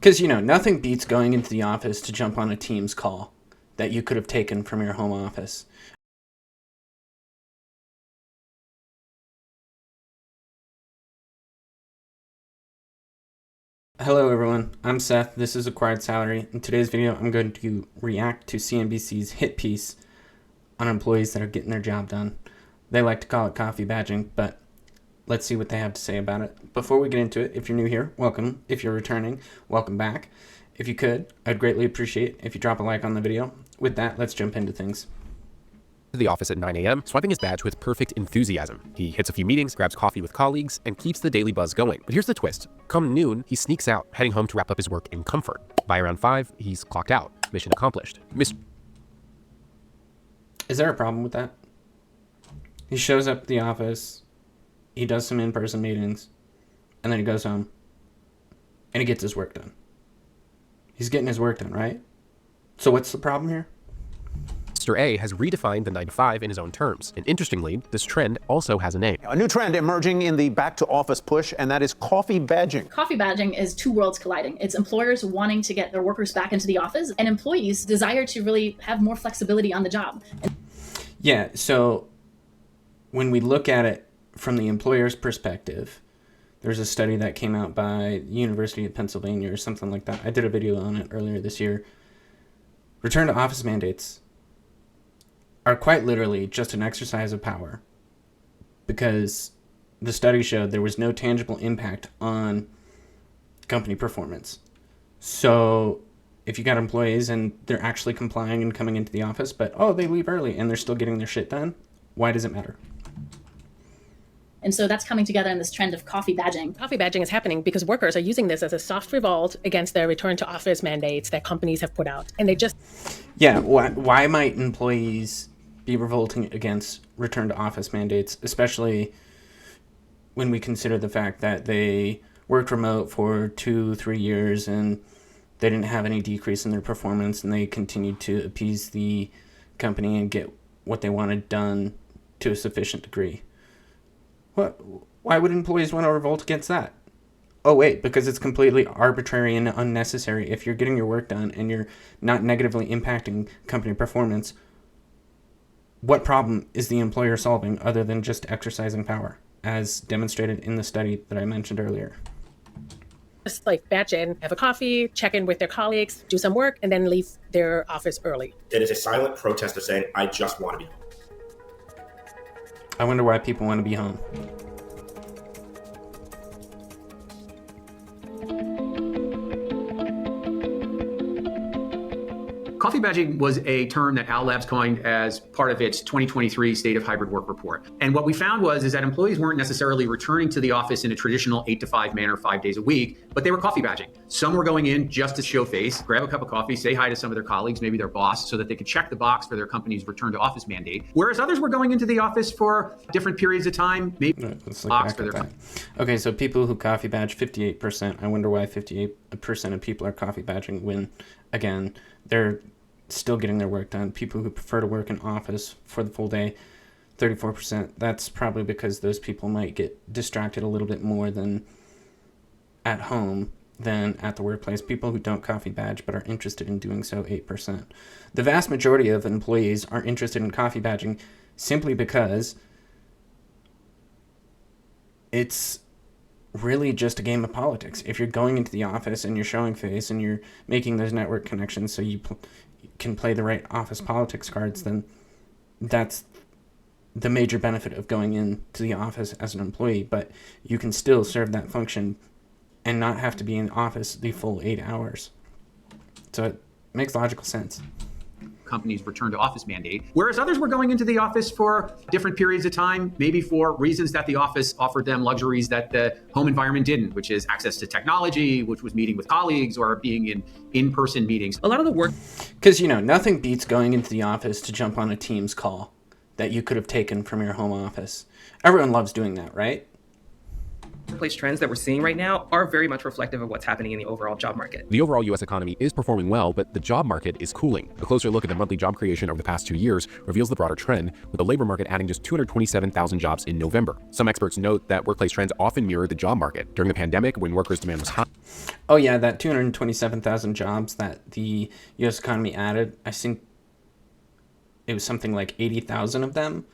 Because, nothing beats going into the office to jump on a Teams call that you could have taken from your home office. Hello everyone, I'm Seth, this is Acquired Salary. In today's video, I'm going to react to CNBC's hit piece on employees that are getting their job done. They like to call it coffee badging, but let's see what they have to say about it. Before we get into it, if you're new here, welcome. If you're returning, welcome back. If you could, I'd greatly appreciate if you drop a like on the video. With that, let's jump into things. To the office at 9 a.m., swiping his badge with perfect enthusiasm. He hits a few meetings, grabs coffee with colleagues, and keeps the daily buzz going. But here's the twist. Come noon, he sneaks out, heading home to wrap up his work in comfort. By around 5, he's clocked out. Mission accomplished. Is there a problem with that? He shows up at the office, he does some in-person meetings, and then he goes home, and he gets his work done. He's getting his work done, right? So what's the problem here? Mr. A has redefined the 9 to 5 in his own terms. And interestingly, this trend also has a name. A new trend emerging in the back-to-office push, and that is coffee badging. Coffee badging is two worlds colliding. It's employers wanting to get their workers back into the office, and employees' desire to really have more flexibility on the job. Yeah, so when we look at it from the employer's perspective, there's a study that came out by the University of Pennsylvania or something like that. I did a video on it earlier this year. Return to office mandates are quite literally just an exercise of power, because the study showed there was no tangible impact on company performance. So if you got employees and they're actually complying and coming into the office, but they leave early and they're still getting their shit done, why does it matter? And so that's coming together in this trend of coffee badging. Coffee badging is happening because workers are using this as a soft revolt against their return to office mandates that companies have put out. And they just... Yeah, why might employees be revolting against return to office mandates, especially when we consider the fact that they worked remote for 2-3 years and they didn't have any decrease in their performance and they continued to appease the company and get what they wanted done to a sufficient degree? Why would employees want to revolt against that? Oh, wait, because it's completely arbitrary and unnecessary. If you're getting your work done and you're not negatively impacting company performance, what problem is the employer solving other than just exercising power, as demonstrated in the study that I mentioned earlier? Just like batch in, have a coffee, check in with their colleagues, do some work, and then leave their office early. It is a silent protest of saying, I just want to be home. I wonder why people want to be home. Coffee badging was a term that Owl Labs coined as part of its 2023 State of Hybrid Work report. And what we found is that employees weren't necessarily returning to the office in a traditional 8 to 5 manner 5 days a week, but they were coffee badging. Some were going in just to show face, grab a cup of coffee, say hi to some of their colleagues, maybe their boss, so that they could check the box for their company's return to office mandate. Whereas others were going into the office for different periods of time, maybe Let's look back at that. Okay, so people who coffee badge, 58%. I wonder why 58% of people are coffee badging when, again, they're still getting their work done. People who prefer to work in office for the full day, 34%. That's probably because those people might get distracted a little bit more than at home than at the workplace. People who don't coffee badge but are interested in doing so, 8%. The vast majority of employees are interested in coffee badging simply because it's really just a game of politics. If you're going into the office and you're showing face and you're making those network connections so you can play the right office politics cards, then that's the major benefit of going into the office as an employee. But you can still serve that function and not have to be in office the full 8 hours. So it makes logical sense. Company's return to office mandate, whereas others were going into the office for different periods of time, maybe for reasons that the office offered them luxuries that the home environment didn't, which is access to technology, which was meeting with colleagues or being in in-person meetings. A lot of the work... Because, nothing beats going into the office to jump on a Teams call that you could have taken from your home office. Everyone loves doing that, right? Workplace trends that we're seeing right now are very much reflective of what's happening in the overall job market. The overall U.S. economy is performing well, but the job market is cooling. A closer look at the monthly job creation over the past 2 years reveals the broader trend, with the labor market adding just 227,000 jobs in November. Some experts note that workplace trends often mirror the job market. During the pandemic, when workers' demand was high. Oh yeah, that 227,000 jobs that the U.S. economy added, I think it was something like 80,000 of them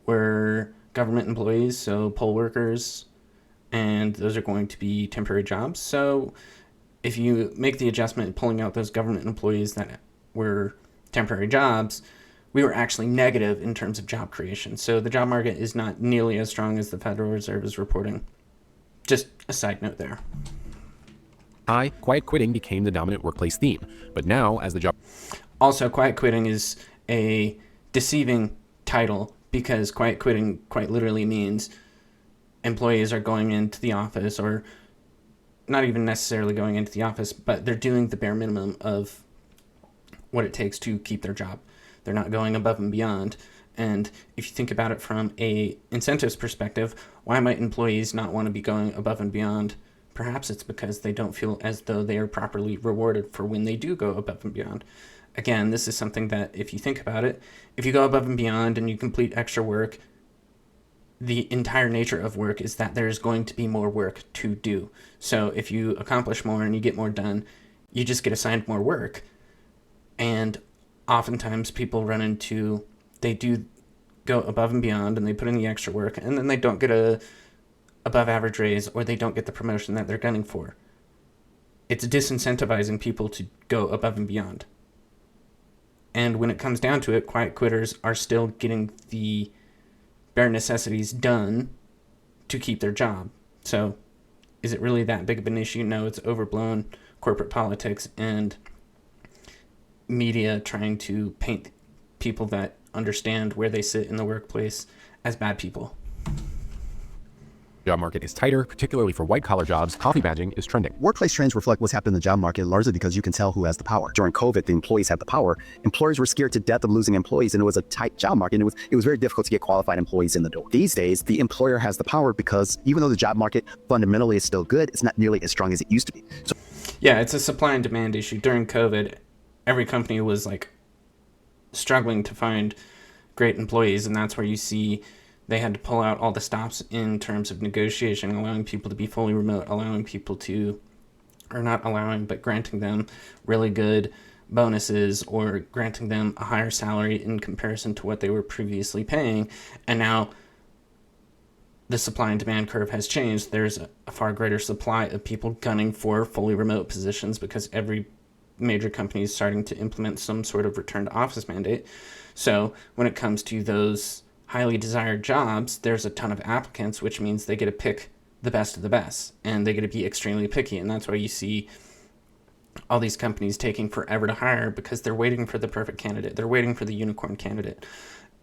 were government employees, so poll workers, and those are going to be temporary jobs. So if you make the adjustment pulling out those government employees that were temporary jobs, we were actually negative in terms of job creation. So the job market is not nearly as strong as the Federal Reserve is reporting. Just a side note there. High, quiet quitting became the dominant workplace theme. But now, as the job... Also, quiet quitting is a deceiving title because quiet quitting quite literally means employees are going into the office, or not even necessarily going into the office, but they're doing the bare minimum of what it takes to keep their job. They're not going above and beyond. And if you think about it from a incentives perspective, why might employees not want to be going above and beyond? Perhaps it's because they don't feel as though they are properly rewarded for when they do go above and beyond. Again, this is something that, if you think about it, if you go above and beyond and you complete extra work, the entire nature of work is that there's going to be more work to do. So if you accomplish more and you get more done, you just get assigned more work. And oftentimes people run into, they do go above and beyond and they put in the extra work, and then they don't get a above average raise, or they don't get the promotion that they're gunning for. It's disincentivizing people to go above and beyond. And when it comes down to it, quiet quitters are still getting the bare necessities done to keep their job. So is it really that big of an issue? No, it's overblown corporate politics and media trying to paint people that understand where they sit in the workplace as bad people. Job market is tighter, particularly for white-collar jobs. Coffee badging is trending. Workplace trends reflect what's happened in the job market largely because you can tell who has the power. During COVID, the employees had the power. Employers were scared to death of losing employees, and it was a tight job market. And it was very difficult to get qualified employees in the door. These days, the employer has the power because even though the job market fundamentally is still good, it's not nearly as strong as it used to be. So, yeah, it's a supply and demand issue. During COVID, every company was like struggling to find great employees, and that's where you see they had to pull out all the stops in terms of negotiation, allowing people to be fully remote, allowing people to, or not allowing, but granting them really good bonuses or granting them a higher salary in comparison to what they were previously paying. And now the supply and demand curve has changed. There's a far greater supply of people gunning for fully remote positions because every major company is starting to implement some sort of return to office mandate. So when it comes to those highly desired jobs, there's a ton of applicants, which means they get to pick the best of the best, and they get to be extremely picky. And that's why you see all these companies taking forever to hire, because they're waiting for the perfect candidate. They're waiting for the unicorn candidate.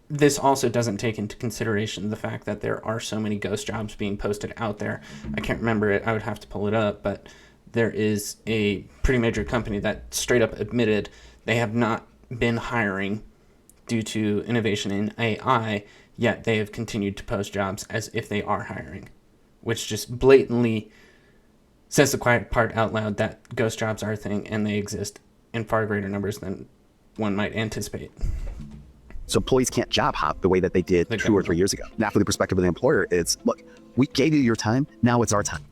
This also doesn't take into consideration the fact that there are so many ghost jobs being posted out there. I can't remember it. I would have to pull it up, but there is a pretty major company that straight up admitted they have not been hiring due to innovation in AI, yet they have continued to post jobs as if they are hiring, which just blatantly says the quiet part out loud that ghost jobs are a thing and they exist in far greater numbers than one might anticipate. So employees can't job hop the way that they did 2 or 3 years ago. Now, from the perspective of the employer, it's, look, we gave you your time, now it's our time.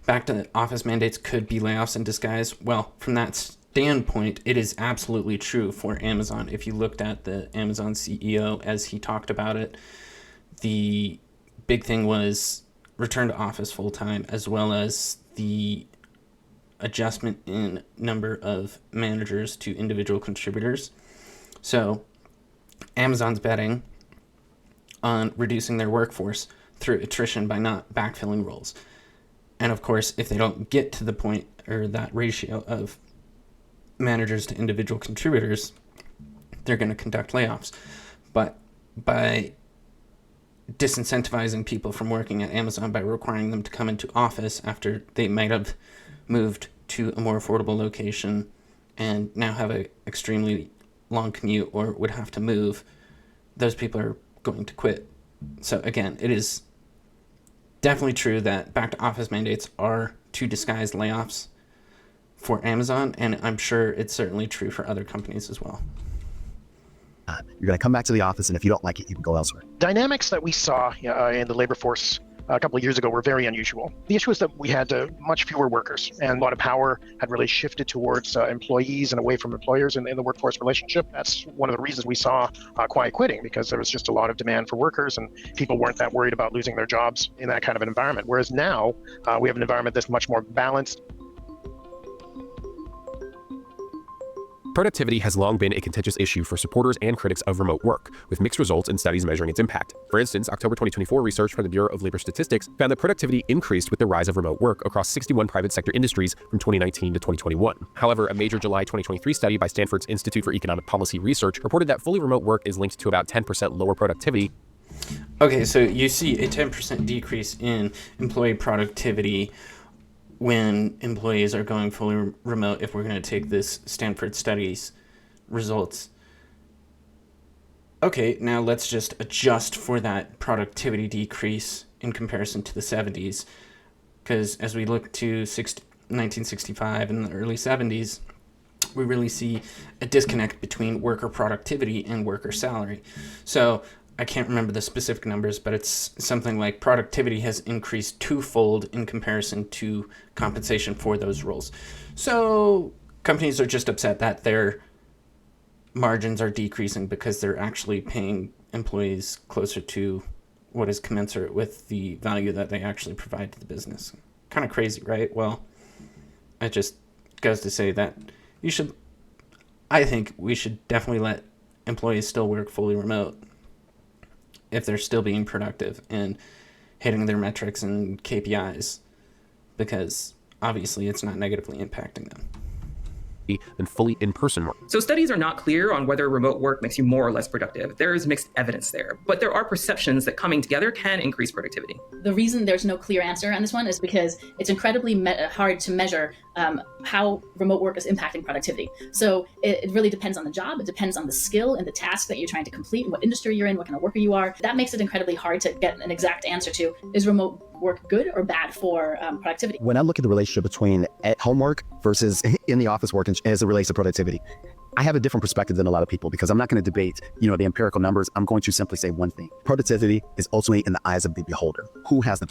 Back to office mandates could be layoffs in disguise. Well, from that standpoint, it is absolutely true for Amazon. If you looked at the Amazon CEO as he talked about it, the big thing was return to office full time, as well as the adjustment in number of managers to individual contributors. So Amazon's betting on reducing their workforce through attrition by not backfilling roles. And of course, if they don't get to the point or that ratio of managers to individual contributors, they're going to conduct layoffs. But by disincentivizing people from working at Amazon by requiring them to come into office after they might have moved to a more affordable location and now have an extremely long commute or would have to move, those people are going to quit. So again, it is definitely true that back to office mandates are to disguise layoffs for Amazon, and I'm sure it's certainly true for other companies as well. You're going to come back to the office, and if you don't like it, you can go elsewhere. Dynamics that we saw in the labor force a couple of years ago were very unusual. The issue is that we had much fewer workers, and a lot of power had really shifted towards employees and away from employers in the workforce relationship. That's one of the reasons we saw quiet quitting, because there was just a lot of demand for workers, and people weren't that worried about losing their jobs in that kind of an environment. Whereas now we have an environment that's much more balanced. Productivity has long been a contentious issue for supporters and critics of remote work, with mixed results in studies measuring its impact. For instance, October 2024 research from the Bureau of Labor Statistics found that productivity increased with the rise of remote work across 61 private sector industries from 2019 to 2021. However, a major July 2023 study by Stanford's Institute for Economic Policy Research reported that fully remote work is linked to about 10% lower productivity. Okay, so you see a 10% decrease in employee productivity when employees are going fully remote, if we're going to take this Stanford study's results. Okay, now let's just adjust for that productivity decrease in comparison to the 70s, because as we look to 1965 and the early 70s, we really see a disconnect between worker productivity and worker salary. So I can't remember the specific numbers, but it's something like productivity has increased twofold in comparison to compensation for those roles. So companies are just upset that their margins are decreasing because they're actually paying employees closer to what is commensurate with the value that they actually provide to the business. Kind of crazy, right? Well, it just goes to say that I think we should definitely let employees still work fully remote if they're still being productive and hitting their metrics and KPIs, because obviously it's not negatively impacting them. Than fully in-person work. So studies are not clear on whether remote work makes you more or less productive. There is mixed evidence there, but there are perceptions that coming together can increase productivity. The reason there's no clear answer on this one is because it's incredibly hard to measure how remote work is impacting productivity. So it really depends on the job. It depends on the skill and the task that you're trying to complete, and what industry you're in, what kind of worker you are. That makes it incredibly hard to get an exact answer to, is remote work good or bad for productivity? When I look at the relationship between at home work versus in the office work as it relates to productivity, I have a different perspective than a lot of people, because I'm not going to debate, the empirical numbers. I'm going to simply say one thing. Productivity is ultimately in the eyes of the beholder. Who has the...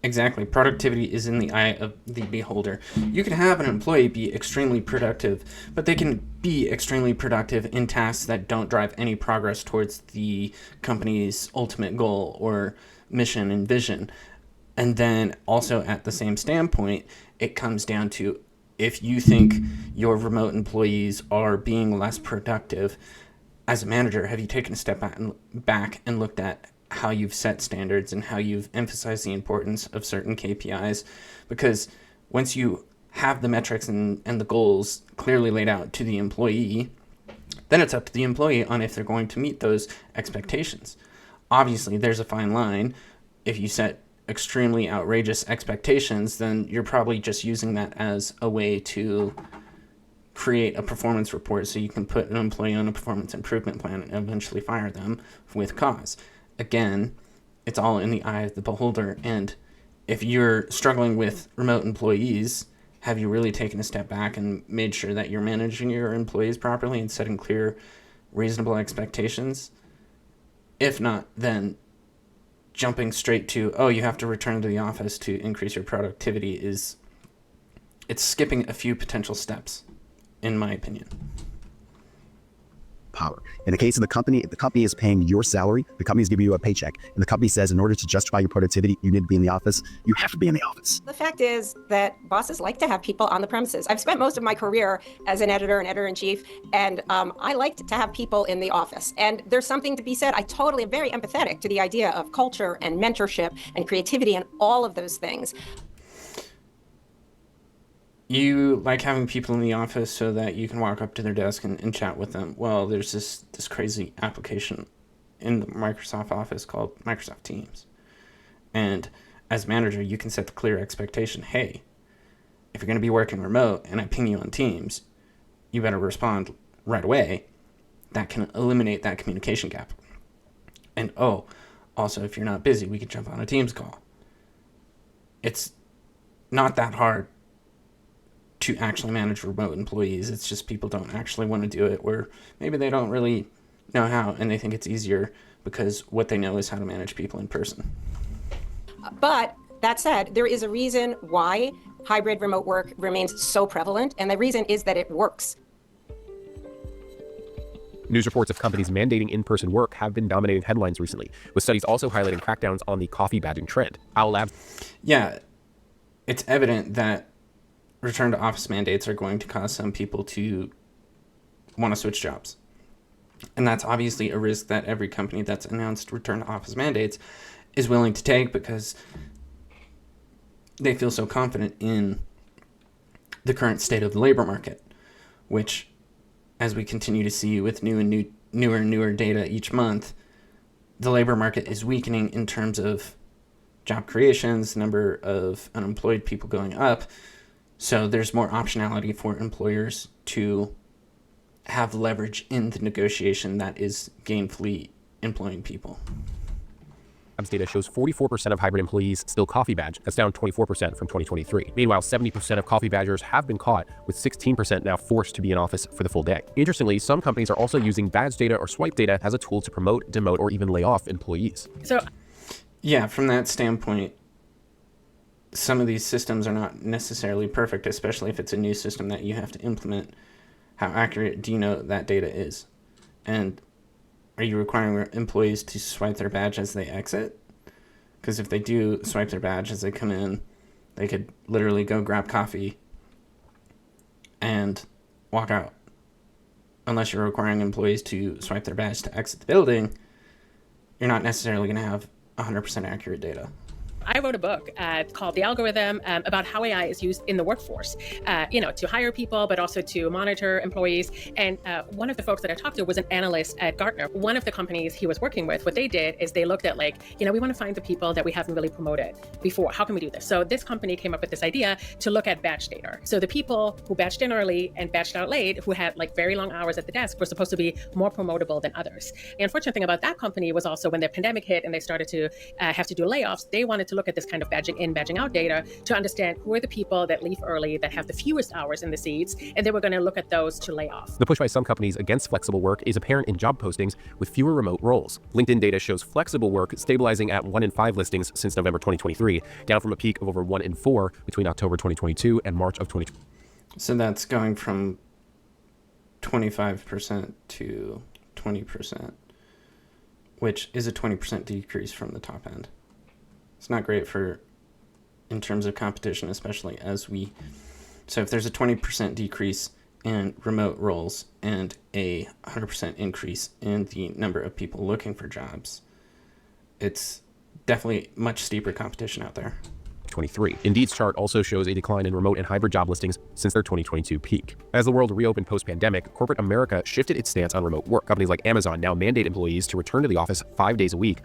Exactly. Productivity is in the eye of the beholder. You can have an employee be extremely productive, but they can be extremely productive in tasks that don't drive any progress towards the company's ultimate goal or mission and vision. And then also at the same standpoint, it comes down to, if you think your remote employees are being less productive, as a manager, have you taken a step back and looked at how you've set standards and how you've emphasized the importance of certain KPIs? Because once you have the metrics and the goals clearly laid out to the employee, then it's up to the employee on if they're going to meet those expectations. Obviously, there's a fine line. If you set extremely outrageous expectations, then you're probably just using that as a way to create a performance report so you can put an employee on a performance improvement plan and eventually fire them with cause. Again, it's all in the eye of the beholder. And if you're struggling with remote employees, have you really taken a step back and made sure that you're managing your employees properly and setting clear, reasonable expectations? If not, then jumping straight to, you have to return to the office to increase your productivity it's skipping a few potential steps, in my opinion. Power. In the case of the company, if the company is paying your salary, the company is giving you a paycheck, and the company says in order to justify your productivity, you need to be in the office, you have to be in the office. The fact is that bosses like to have people on the premises. I've spent most of my career as an editor-in-chief, and I liked to have people in the office. And there's something to be said. I totally am very empathetic to the idea of culture and mentorship and creativity and all of those things. You like having people in the office so that you can walk up to their desk and chat with them. Well, there's this crazy application in the Microsoft Office called Microsoft Teams. And as manager, you can set the clear expectation, hey, if you're going to be working remote and I ping you on Teams, you better respond right away. That can eliminate that communication gap. And also, if you're not busy, we can jump on a Teams call. it's not that hard to actually manage remote employees. It's just people don't actually want to do it, or maybe they don't really know how and they think it's easier because what they know is how to manage people in person. But that said, there is a reason why hybrid remote work remains so prevalent, and the reason is that it works. News reports of companies mandating in-person work have been dominating headlines recently, with studies also highlighting crackdowns on the coffee badging trend. Owl Labs. Yeah, it's evident that return to office mandates are going to cause some people to want to switch jobs. And that's obviously a risk that every company that's announced return to office mandates is willing to take because they feel so confident in the current state of the labor market, which, as we continue to see with newer and newer data each month, the labor market is weakening in terms of job creations, number of unemployed people going up. So there's more optionality for employers to have leverage in the negotiation that is gainfully employing people. Labs data shows 44% of hybrid employees still coffee badge. That's down 24% from 2023. Meanwhile, 70% of coffee badgers have been caught, with 16% now forced to be in office for the full day. Interestingly, some companies are also using badge data or swipe data as a tool to promote, demote, or even lay off employees. So, yeah, from that standpoint, some of these systems are not necessarily perfect, especially if it's a new system that you have to implement. How accurate do you know that data is? And are you requiring employees to swipe their badge as they exit? Because if they do swipe their badge as they come in, they could literally go grab coffee and walk out. Unless you're requiring employees to swipe their badge to exit the building, you're not necessarily going to have 100% accurate data. I wrote a book called The Algorithm about how AI is used in the workforce, to hire people, but also to monitor employees. And one of the folks that I talked to was an analyst at Gartner. One of the companies he was working with, what they did is they looked at we want to find the people that we haven't really promoted before. How can we do this? So this company came up with this idea to look at badge data. So the people who badged in early and badged out late, who had very long hours at the desk, were supposed to be more promotable than others. The unfortunate thing about that company was also when the pandemic hit and they started to have to do layoffs, they wanted to look at this kind of badging in, badging out data to understand who are the people that leave early, that have the fewest hours in the seats, and they were going to look at those to lay off. The push by some companies against flexible work is apparent in job postings with fewer remote roles. LinkedIn data shows flexible work stabilizing at 1 in 5 listings since November 2023, down from a peak of over 1 in 4 between October 2022 and March of 2020. So that's going from 25% to 20%, which is a 20% decrease from the top end. It's not great in terms of competition, especially so if there's a 20% decrease in remote roles and a 100% increase in the number of people looking for jobs, it's definitely much steeper competition out there. 2023. Indeed's chart also shows a decline in remote and hybrid job listings since their 2022 peak. As the world reopened post-pandemic, corporate America shifted its stance on remote work. Companies like Amazon now mandate employees to return to the office 5 days a week.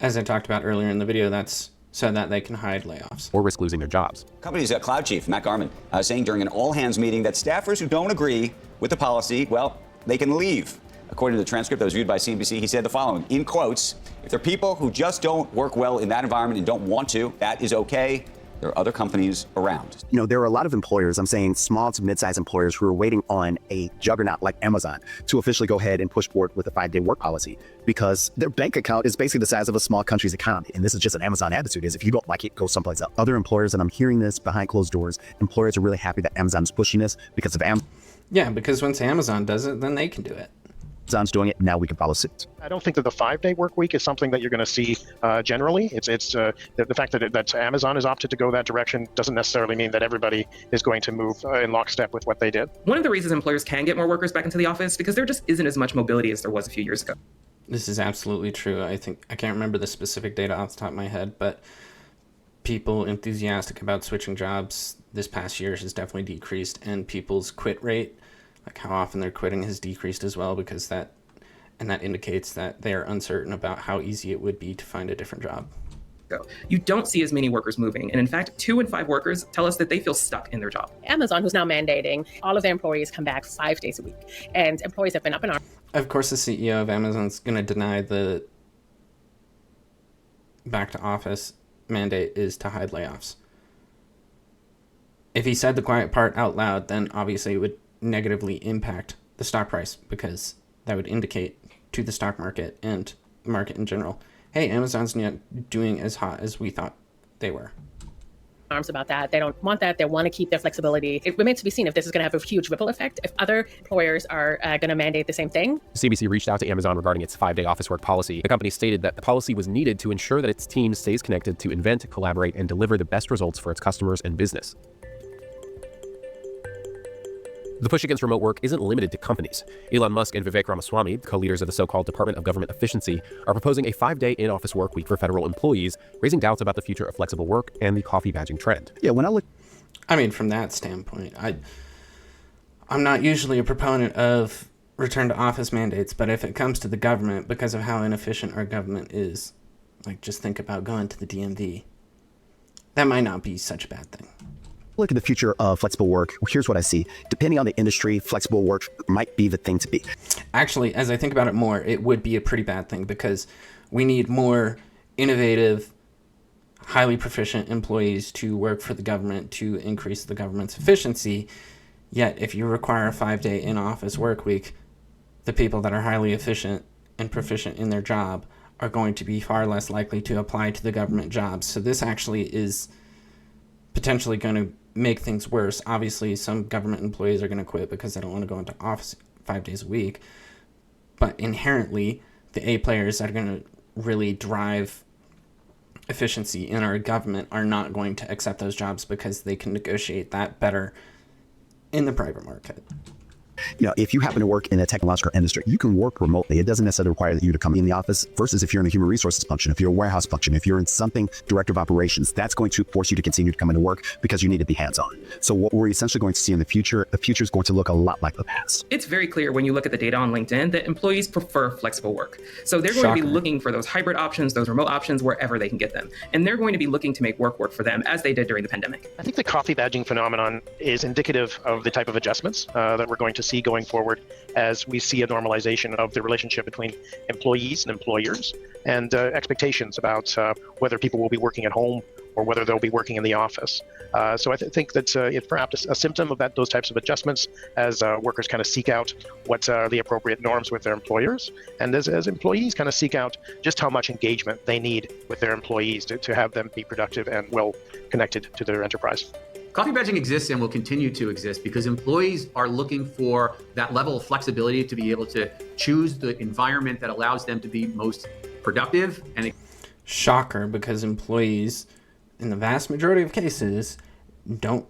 As I talked about earlier in the video, that's so that they can hide layoffs. Or risk losing their jobs. Company's cloud chief, Matt Garman, saying during an all-hands meeting that staffers who don't agree with the policy, well, they can leave. According to the transcript that was viewed by CNBC, he said the following, in quotes, if there are people who just don't work well in that environment and don't want to, that is okay. There are other companies around. There are a lot of employers, I'm saying small to mid-sized employers, who are waiting on a juggernaut like Amazon to officially go ahead and push forward with a 5-day work policy because their bank account is basically the size of a small country's economy. And this is just an Amazon attitude, is if you don't like it, go someplace else. Other employers, and I'm hearing this behind closed doors, employers are really happy that Amazon is pushing this because of Amazon. Yeah, because once Amazon does it, then they can do it. Amazon's doing it, now we can follow suit. I don't think that the 5-day work week is something that you're going to see generally. It's the fact that Amazon has opted to go that direction doesn't necessarily mean that everybody is going to move in lockstep with what they did. One of the reasons employers can get more workers back into the office because there just isn't as much mobility as there was a few years ago. This is absolutely true. I can't remember the specific data off the top of my head, but people enthusiastic about switching jobs this past year has definitely decreased, and people's quit rate, like how often they're quitting, has decreased as well, because that indicates that they are uncertain about how easy it would be to find a different job. You don't see as many workers moving. And in fact, 2 in 5 workers tell us that they feel stuck in their job. Amazon, who's now mandating all of their employees come back 5 days a week. And employees have been up in arms. Of course, the CEO of Amazon's going to deny the back to office mandate is to hide layoffs. if he said the quiet part out loud, then obviously it would negatively impact the stock price, because that would indicate to the stock market and the market in general, hey, Amazon's not doing as hot as we thought they were. Arms about that. They don't want that. They want to keep their flexibility. It remains to be seen if this is going to have a huge ripple effect, if other employers are going to mandate the same thing. CBC reached out to Amazon regarding its 5-day office work policy. The company stated that the policy was needed to ensure that its team stays connected to invent, collaborate, and deliver the best results for its customers and business. The push against remote work isn't limited to companies. Elon Musk and Vivek Ramaswamy, co-leaders of the so-called Department of Government Efficiency, are proposing a 5-day in-office work week for federal employees, raising doubts about the future of flexible work and the coffee badging trend. Yeah, when I look... I mean, from that standpoint, I'm not usually a proponent of return to office mandates, but if it comes to the government, because of how inefficient our government is, like, just think about going to the DMV. That might not be such a bad thing. Look at the future of flexible work. Here's what I see. Depending on the industry, flexible work might be the thing to be. Actually, as I think about it more, it would be a pretty bad thing, because we need more innovative, highly proficient employees to work for the government to increase the government's efficiency. Yet, if you require a 5-day in-office work week, the people that are highly efficient and proficient in their job are going to be far less likely to apply to the government jobs. So this actually is potentially going to make things worse. Obviously, some government employees are going to quit because they don't want to go into office 5 days a week. But inherently, the A players that are going to really drive efficiency in our government are not going to accept those jobs because they can negotiate that better in the private market. You know, if you happen to work in a technological industry, you can work remotely. It doesn't necessarily require you to come in the office, versus if you're in a human resources function, if you're a warehouse function, if you're in something director of operations, that's going to force you to continue to come into work because you need to be hands-on. So what we're essentially going to see in the future is going to look a lot like the past. It's very clear when you look at the data on LinkedIn that employees prefer flexible work. So they're going to be looking for those hybrid options, those remote options, wherever they can get them. And they're going to be looking to make work for them, as they did during the pandemic. I think the coffee badging phenomenon is indicative of the type of adjustments that we're going to see going forward, as we see a normalization of the relationship between employees and employers, and expectations about whether people will be working at home or whether they'll be working in the office. So I think that it's perhaps a symptom of those types of adjustments, as workers kind of seek out what are the appropriate norms with their employers, and as employees kind of seek out just how much engagement they need with their employees to have them be productive and well connected to their enterprise. Coffee badging exists and will continue to exist because employees are looking for that level of flexibility to be able to choose the environment that allows them to be most productive. And shocker, because employees, in the vast majority of cases, don't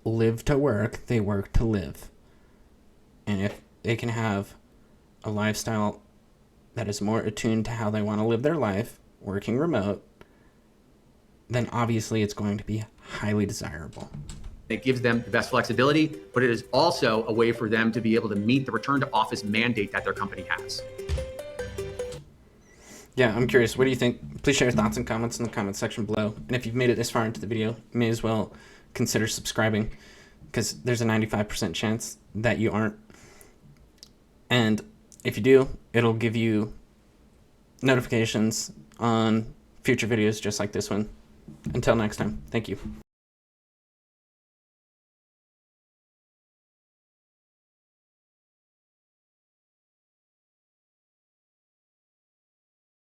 live to work, they work to live. And if they can have a lifestyle that is more attuned to how they want to live their life, working remote, then obviously it's going to be highly desirable. it gives them the best flexibility, but it is also a way for them to be able to meet the return to office mandate that their company has. Yeah, I'm curious. What do you think? Please share your thoughts and comments in the comment section below. And if you've made it this far into the video, you may as well consider subscribing, because there's a 95% chance that you aren't. And if you do, it'll give you notifications on future videos just like this one. Until next time, thank you.